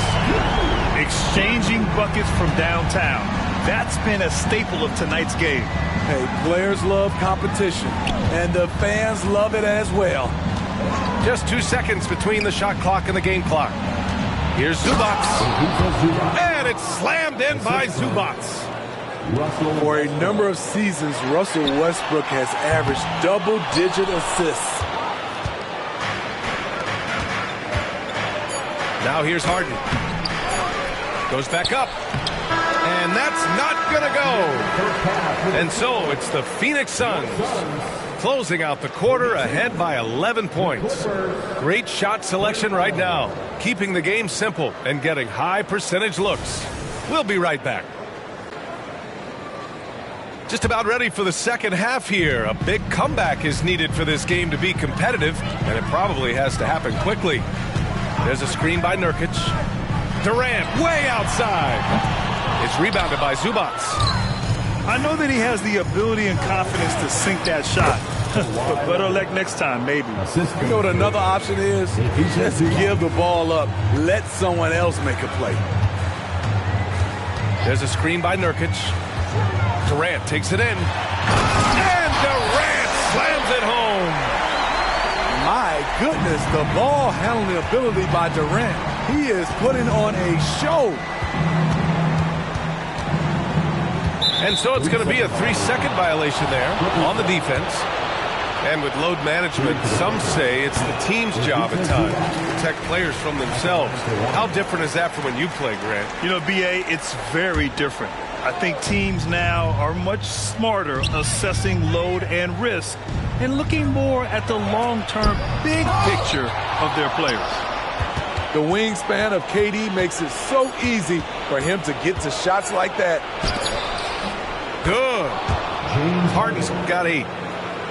Exchanging buckets from downtown. That's been a staple of tonight's game. Hey, players love competition, and the fans love it as well. Just 2 seconds between the shot clock and the game clock. Here's Zubats. And it's slammed in by Zubats. For a number of seasons, Russell Westbrook has averaged double-digit assists. Now here's Harden. Goes back up. And that's not going to go. And so it's the Phoenix Suns closing out the quarter ahead by 11 points. Great shot selection right now, keeping the game simple and getting high percentage looks. We'll be right back. Just about ready for the second half here. A big comeback is needed for this game to be competitive, and it probably has to happen quickly. There's a screen by Nurkic. Durant way outside. It's rebounded by Zubats. I know that he has the ability and confidence to sink that shot. But better luck next time, maybe. You know what another option is? Just give the ball up. Let someone else make a play. There's a screen by Nurkic. Durant takes it in. And Durant slams it home. My goodness, the ball handling ability by Durant. He is putting on a show. And so it's going to be a 3-second violation there on the defense. And with load management, some say it's the team's job at times to protect players from themselves. How different is that from when you play, Grant? You know, B.A., it's very different. I think teams now are much smarter assessing load and risk and looking more at the long-term big picture of their players. The wingspan of KD makes it so easy for him to get to shots like that. Good. Harden's got 8.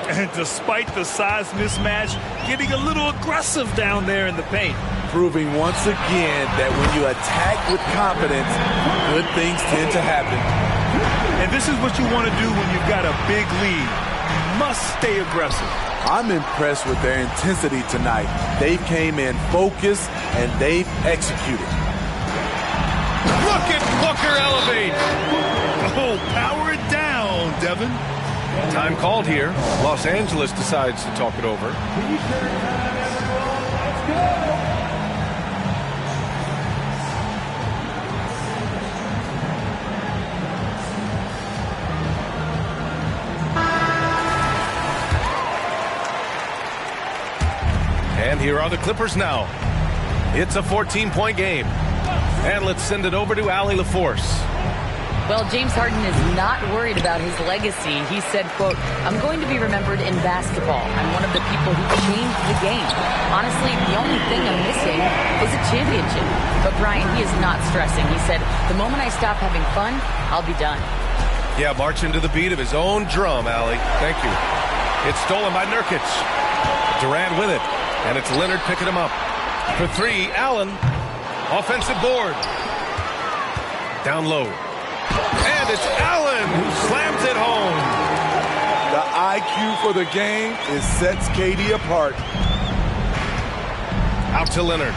And despite the size mismatch, getting a little aggressive down there in the paint. Proving once again that when you attack with confidence, good things tend to happen. And this is what you want to do when you've got a big lead. You must stay aggressive. I'm impressed with their intensity tonight. They came in focused and they've executed. Look at Booker elevate. Oh, power it down, Devin. Time called here. Los Angeles decides to talk it over. And here are the Clippers now. It's a 14-point game. And let's send it over to Allie LaForce. Well, James Harden is not worried about his legacy. He said, quote, "I'm going to be remembered in basketball. I'm one of the people who changed the game. Honestly, the only thing I'm missing is a championship." But Brian, he is not stressing. He said, "The moment I stop having fun, I'll be done." Yeah, marching to the beat of his own drum, Allie. Thank you. It's stolen by Nurkic. Durant with it. And it's Leonard picking him up. For 3, Allen. Offensive board. Down low. And it's Allen who slams it home. The IQ for the game sets KD apart. Out to Leonard.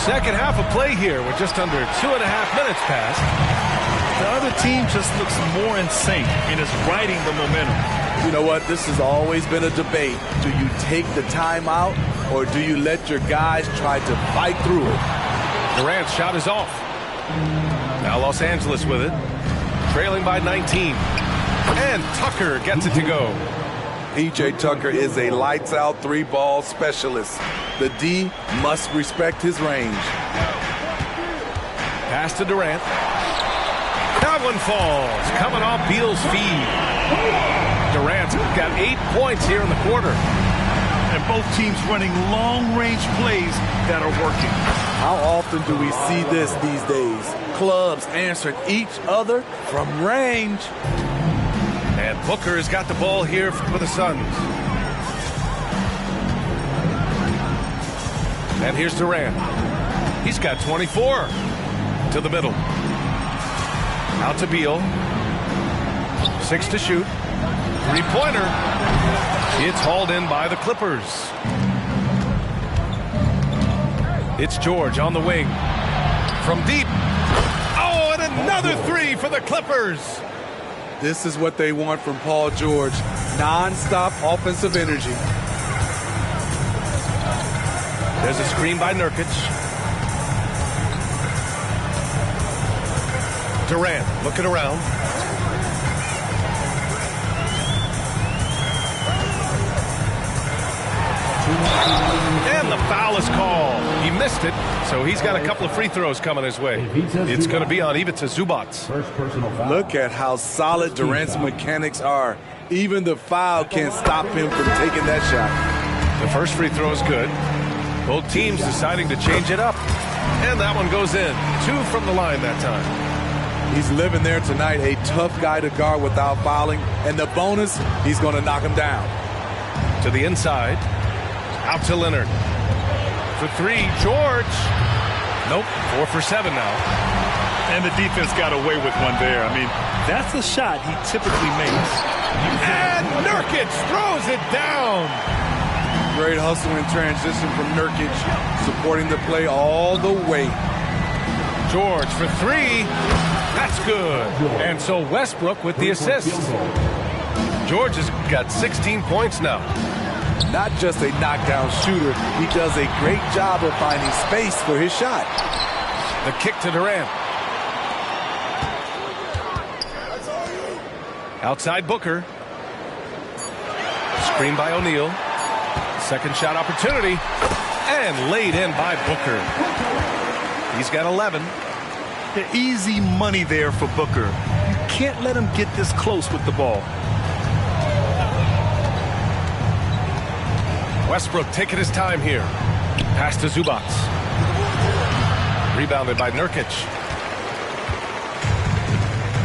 Second half of play here with just under 2.5 minutes passed. The other team just looks more in sync and is riding the momentum. You know what? This has always been a debate. Do you take the timeout or do you let your guys try to fight through it? Durant's shot is off. Now Los Angeles with it. Trailing by 19. And Tucker gets it to go. P.J. Tucker is a lights-out 3-ball specialist. The D must respect his range. Pass to Durant. That one falls. Coming off Beal's feed. Durant's got 8 points here in the quarter. And both teams running long-range plays that are working. How often do we see this these days? Clubs answering each other from range. And Booker has got the ball here for the Suns. And here's Durant. He's got 24. To the middle. Out to Beal. 6 to shoot. 3-pointer. It's hauled in by the Clippers. It's George on the wing. From deep. Oh, and another 3 for the Clippers. This is what they want from Paul George. Non-stop offensive energy. There's a screen by Nurkic. Durant looking around. And the foul is called. He missed it, so he's got a couple of free throws coming his way. It's going to be on Ivica Zubac. Look at how solid Durant's mechanics are. Even the foul can't stop him from taking that shot. The first free throw is good. Both teams deciding to change it up. And that one goes in. 2 from the line that time. He's living there tonight, a tough guy to guard without fouling. And the bonus, he's going to knock him down. To the inside. Out to Leonard. For 3, George. Nope, 4 for 7 now. And the defense got away with one there. I mean, that's a shot he typically makes. And Nurkic throws it down. Great hustle in transition from Nurkic, supporting the play all the way. George for 3. That's good. And so Westbrook with the assist. George has got 16 points now. Not just a knockdown shooter, he does a great job of finding space for his shot. The kick to Durant. Outside Booker. Screen by O'Neal. Second shot opportunity. And laid in by Booker. He's got 11. The easy money there for Booker. You can't let him get this close with the ball. Westbrook taking his time here. Pass to Zubac. Rebounded by Nurkic.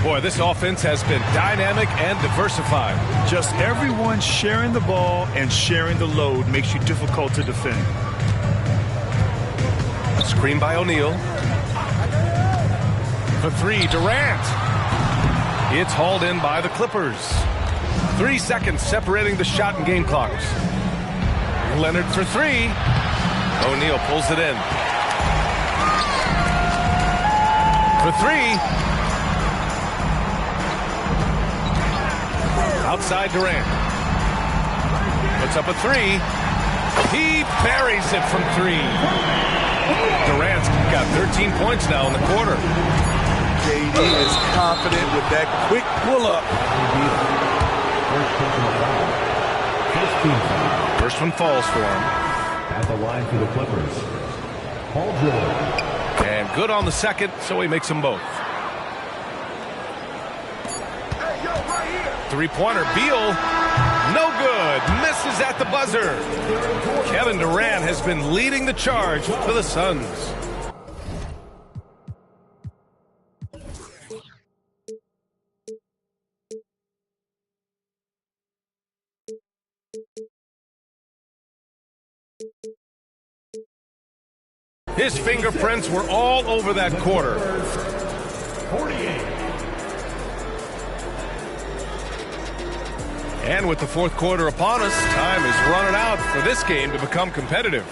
Boy, this offense has been dynamic and diversified. Just everyone sharing the ball and sharing the load makes you difficult to defend. Screen by O'Neal. For three, Durant. It's hauled in by the Clippers. 3 seconds separating the shot and game clocks. Leonard for three. O'Neal pulls it in. For three. Outside Durant. Puts up a three. He buries it from three. Durant's got 13 points now in the quarter. KD is confident with that quick pull-up. First one falls for him. At the line for the Clippers, Paul George. And good on the second, so he makes them both. Three-pointer, Beal. No good. Misses at the buzzer. Kevin Durant has been leading the charge for the Suns. His fingerprints were all over that quarter. 48. And with the fourth quarter upon us, time is running out for this game to become competitive.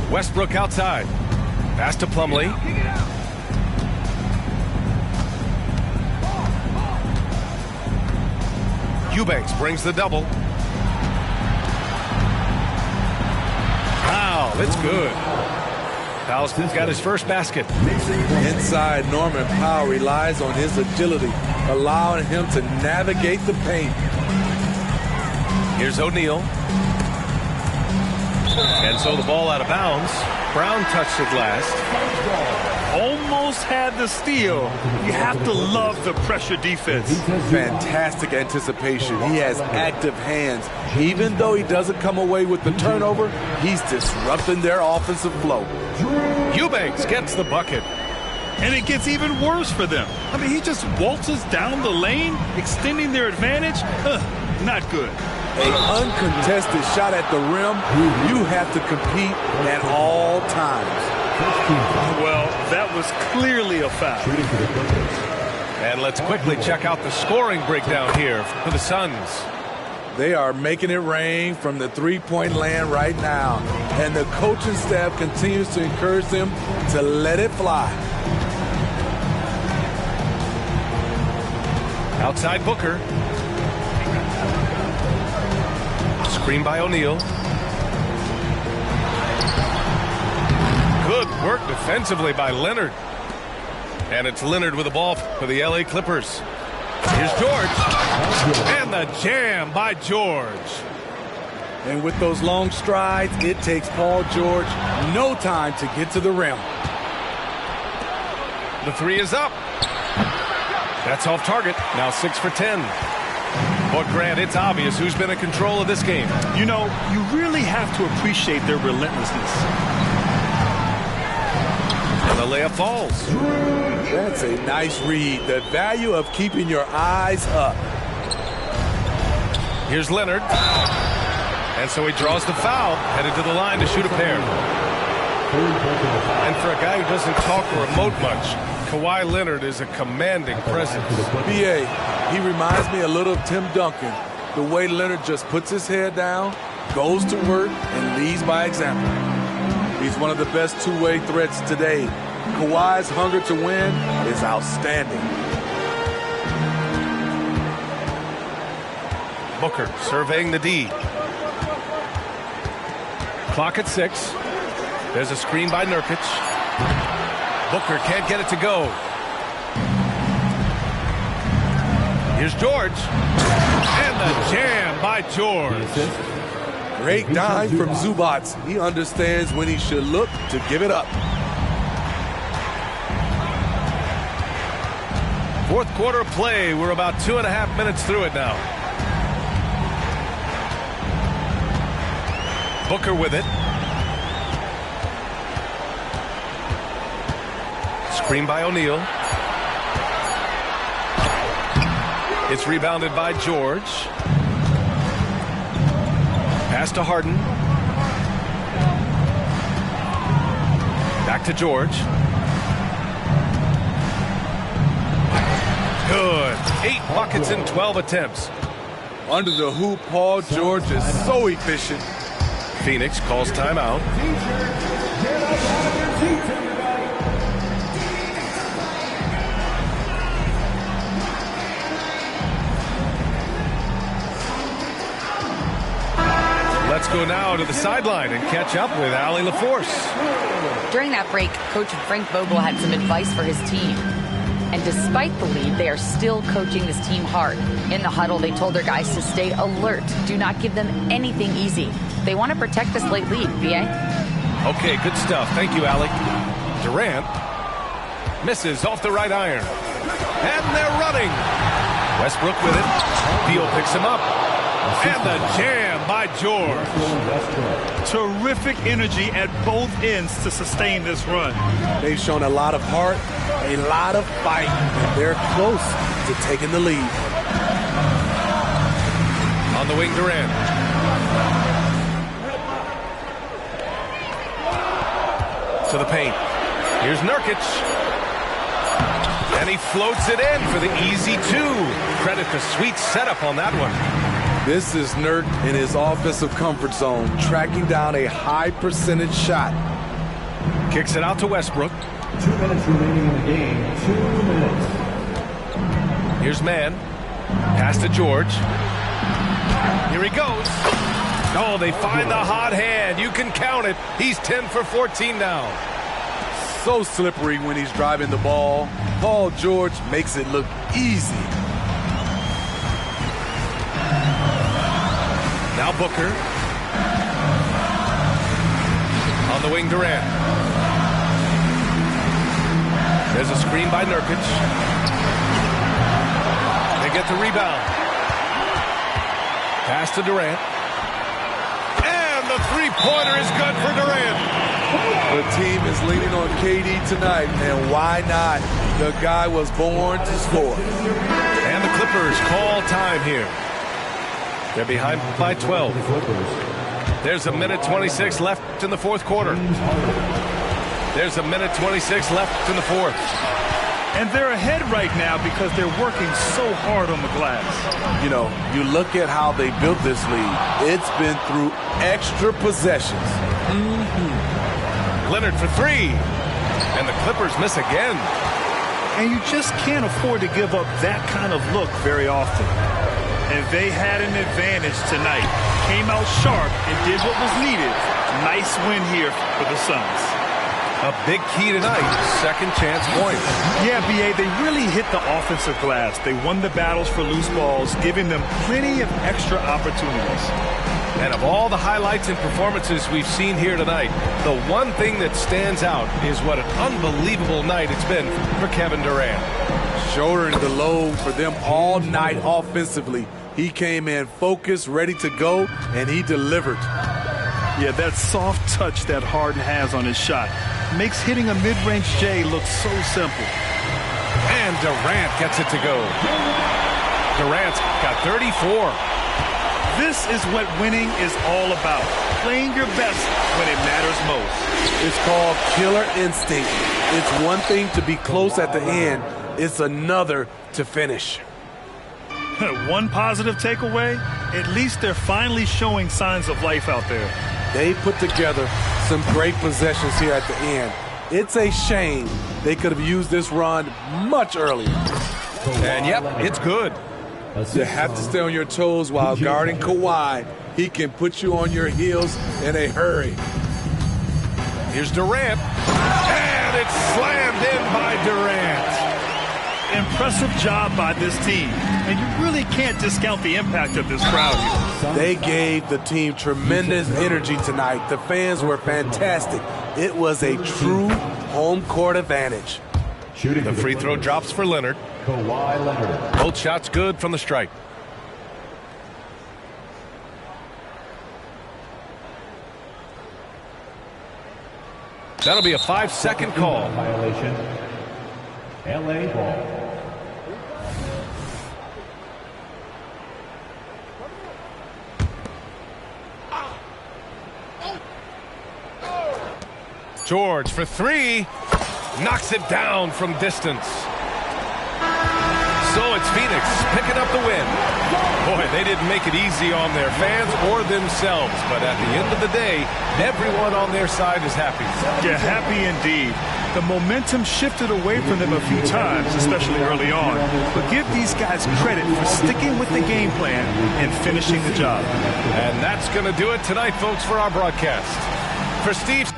Westbrook outside. Pass to Plumlee. Eubanks brings the double. Wow, that's good. Powell's got his first basket. Inside, Norman Powell relies on his agility, allowing him to navigate the paint. Here's O'Neal. And so the ball out of bounds. Brown touched it last. Almost had the steal. You have to love the pressure defense. Fantastic anticipation. He has active hands. Even though he doesn't come away with the turnover, he's disrupting their offensive flow. Eubanks gets the bucket. And it gets even worse for them. I mean, he just waltzes down the lane, extending their advantage. Not good. An uncontested shot at the rim, you have to compete at all times. Well, that was clearly a foul. And let's quickly check out the scoring breakdown here for the Suns. They are making it rain from the three-point land right now. And the coaching staff continues to encourage them to let it fly. Outside Booker. Screen by O'Neal. Good work defensively by Leonard. And it's Leonard with the ball for the LA Clippers. Here's George. And the jam by George. And with those long strides, it takes Paul George no time to get to the rim. The three is up. That's off target. Now 6 for 10. But Grant, it's obvious who's been in control of this game. You know, you really have to appreciate their relentlessness. And the layup falls. That's a nice read. The value of keeping your eyes up. Here's Leonard. And so he draws the foul, headed to the line to shoot a pair. And for a guy who doesn't talk or emote much, Kawhi Leonard is a commanding presence. B.A., he reminds me a little of Tim Duncan. The way Leonard just puts his head down, goes to work, and leads by example. He's one of the best two-way threats today. Kawhi's hunger to win is outstanding. Booker surveying the D. Clock at 6. There's a screen by Nurkic. Booker can't get it to go. Here's George. And the jam by George. Great dime from Zubac. He understands when he should look to give it up. Fourth quarter play. We're about 2.5 minutes through it now. Booker with it. Screen by O'Neal. It's rebounded by George. Pass to Harden. Back to George. Good. 8 buckets in 12 attempts. Under the hoop, Paul George is so efficient. Phoenix calls timeout. Let's go now to the sideline and catch up with Allie LaForce. During that break, Coach Frank Vogel had some advice for his team. And despite the lead, they are still coaching this team hard. In the huddle, they told their guys to stay alert. Do not give them anything easy. They want to protect this late lead, B.A. Okay, good stuff. Thank you, Allie. Durant misses off the right iron. And they're running. Westbrook with it. Beal picks him up. And the jam by George. Terrific energy at both ends to sustain this run. They've shown a lot of heart, a lot of fight, and they're close to taking the lead. On the wing, Durant. To the paint. Here's Nurkic. And he floats it in for the easy 2. Credit the sweet setup on that one. This is Nurk in his offensive comfort zone, tracking down a high percentage shot. Kicks it out to Westbrook. 2 minutes remaining in the game. 2 minutes. Here's Mann. Pass to George. Here he goes. Oh, they find the hot hand. You can count it. He's 10 for 14 now. So slippery when he's driving the ball. Paul George makes it look easy. Now Booker. On the wing, Durant. There's a screen by Nurkic. They get the rebound. Pass to Durant. And the three-pointer is good for Durant. The team is leaning on KD tonight, and why not? The guy was born to score. And the Clippers call time here. They're behind by 12. There's a minute 26 left in the fourth quarter. There's a minute 26 left in the fourth. And they're ahead right now because they're working so hard on the glass. You know, you look at how they built this lead. It's been through extra possessions. Leonard for 3. And the Clippers miss again. And you just can't afford to give up that kind of look very often. And they had an advantage tonight. Came out sharp and did what was needed. Nice win here for the Suns. A big key tonight, second chance points. Yeah, B.A., they really hit the offensive glass. They won the battles for loose balls, giving them plenty of extra opportunities. And of all the highlights and performances we've seen here tonight, the one thing that stands out is what an unbelievable night it's been for Kevin Durant. Shouldering the load for them all night offensively. He came in focused, ready to go, and he delivered. Yeah, that soft touch that Harden has on his shot makes hitting a mid-range J look so simple. And Durant gets it to go. Durant's got 34. This is what winning is all about. Playing your best when it matters most. It's called killer instinct. It's one thing to be close at the end. It's another to finish. One positive takeaway, at least they're finally showing signs of life out there. They put together some great possessions here at the end. It's a shame they could have used this run much earlier. And yep, it's good. You have to stay on your toes while guarding Kawhi. He can put you on your heels in a hurry. Here's Durant. And it's slammed in by Durant. Impressive job by this team, and you really can't discount the impact of this crowd here. They gave the team tremendous energy tonight. The fans were fantastic. It was a true home court advantage. The free throw drops for Leonard. Kawhi Leonard. Both shots good from the stripe. That'll be a 5-second call. Violation. LA ball. George for three. Knocks it down from distance. So it's Phoenix picking up the win. Boy, they didn't make it easy on their fans or themselves, but at the end of the day, everyone on their side is happy. Yeah, happy indeed. The momentum shifted away from them a few times, especially early on. But give these guys credit for sticking with the game plan and finishing the job. And that's going to do it tonight, folks, for our broadcast. For Steve...